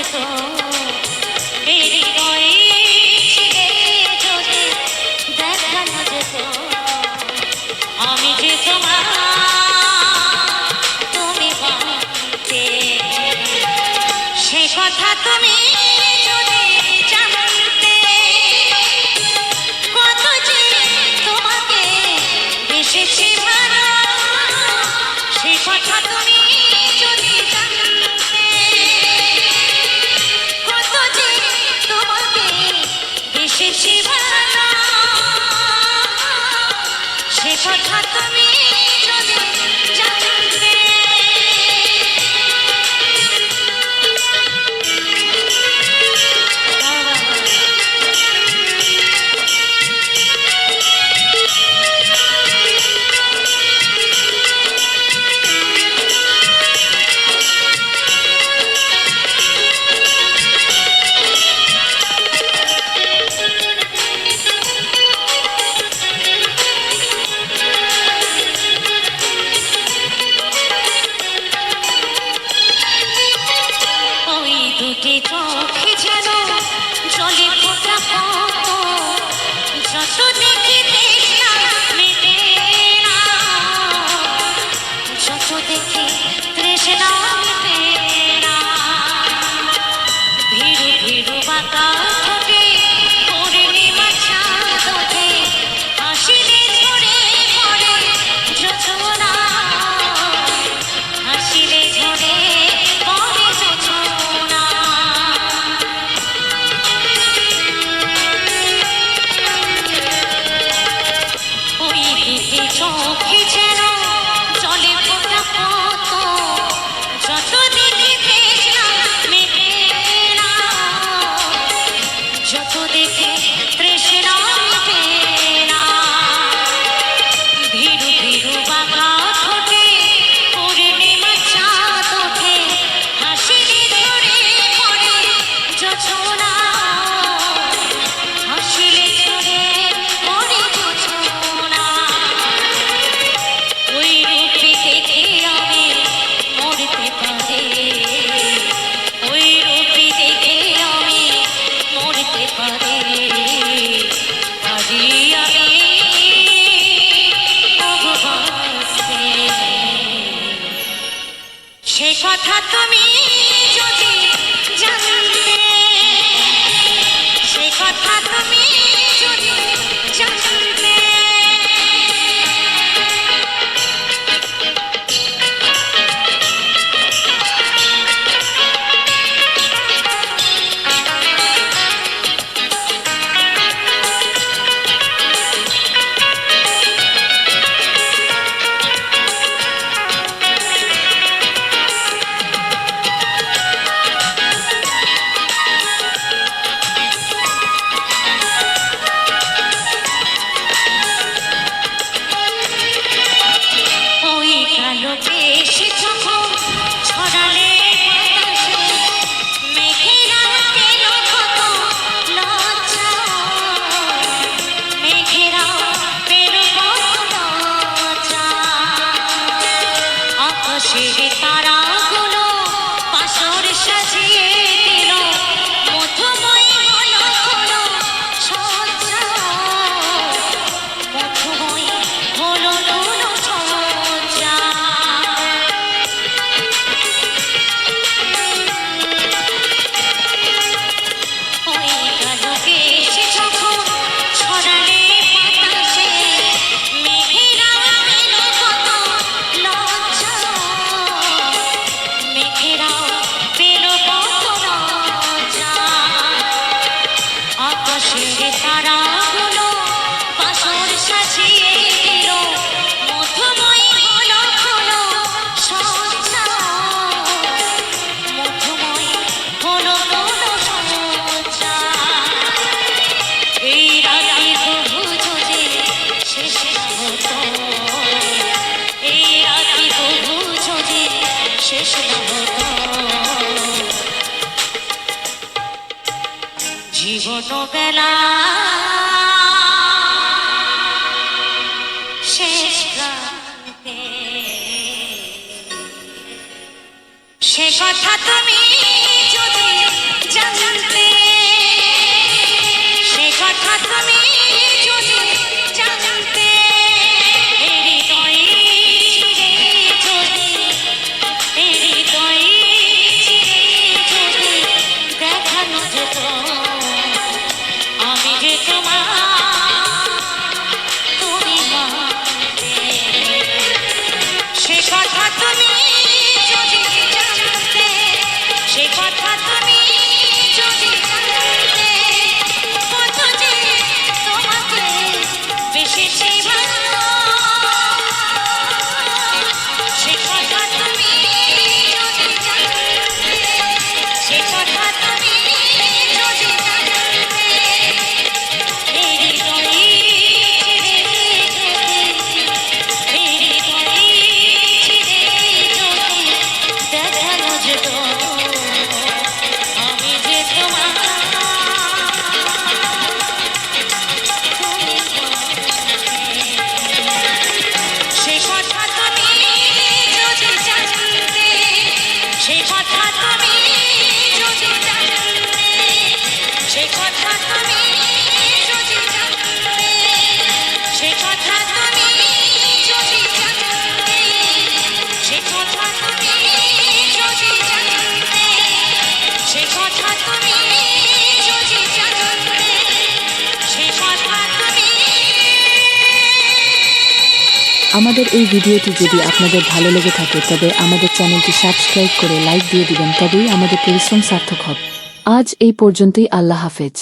যেত হৃদয়ে ছিঁড়ে যদি দেখানো যেত আমি যে তোমার তুমি বলতে সে কথা তুমি যদি জানতে কত যে তোমাকে বেসেছি ভালো সে কথা তুমি যদি জানতে কত যে তোমাকে বেসেছি ভালো সে কথা তুমি যদি জানতে চোখে যেন জলে ফোটা যত দেখি তৃষ্ণা মেটে না যত দেখি তৃষ্ণা মেটে না ভিড়ু ভিড়ু বাঁকা ঠোঁটে পূর্ণিমা চাঁদ ওঠে হাসিলে ঝরে পড়ে যোছনা হাসিলে ঝরে পড়ে যোছনা চোখে যেন জলে ফোটা কত যত দেখি তৃষ্ণা মেটে না যত দেখি তৃষ্ণা মেটে না ভিড়ু ভিড়ু বাঁকা ঠোঁটে পূর্ণিমা চাঁদ ওঠে হাসিলে ঝরে পড়ে যোছনা হাসিলে ঝরে পড়ে যোছনা ওই রূপে দেখে আমি মরতে পারি ওই রূপে দেখে আমি মরতে পারি পারি আমি ভগবানকে সে কথা তুমি যদি জানতে সে কথা তুমি যদি জানতে তারাগুলো পাশর সাজিয়ে দিল মধুময় হলো হলো সজ্জা মধুময় হলো হলো সজ্জা ওই গেল কেশে যখন ছড়ালে বাতাসে মেঘেরা পেল কত লজ্জা মেঘেরা পেল কত লজ্জা আকাশের তারাগুলো বাসর সাজিয়ে দিল মধুময় হলো হলো সজ্জা মধুময় হলো হলো সজ্জা এই রাতে তবু যদি শেষ না হতো এই রাতে তবু যদি শেষ না হতো জীবন বেলা শেষ প্রান্তে সে কথা তুমি যদি জানতে, সে কথা তুমি যদি জানতে, হৃদয়ে চিরে যদি, হৃদয়ে চিরে যদি দেখানো যেত আমি যে তোমার, তুমি মানতে। সে কথা তুমি যদি জানতে, সে কথা তুমি যদি জানতে, কত যে তোমাকে বেশি ভালো, সে কথা তুমি যদি জানতে, সে কথা তুমি যদি জানতে, হৃদয়ে চিরে যদি, হৃদয়ে চিরে যদি দেখানো যেত আমি যে তোমার, তুমি সে কথা তুমি যদি জানতে, সে কথা তুমি যদি জানতে, সে কথা তুমি যদি জানতে, সে কথা তুমি যদি জানতে, সে কথা তুমি যদি জানতে, সে কথা তুমি যদি জানতে, সে কথা তুমি। আমাদের এই ভিডিওটি যদি আপনাদের ভালো লেগে থাকে তবে আমাদের চ্যানেলটি সাবস্ক্রাইব করে লাইক দিয়ে দিবেন, তবেই আমাদের পরিশ্রম সার্থক হবে। আজ এই পর্যন্তই, আল্লাহ হাফেজ।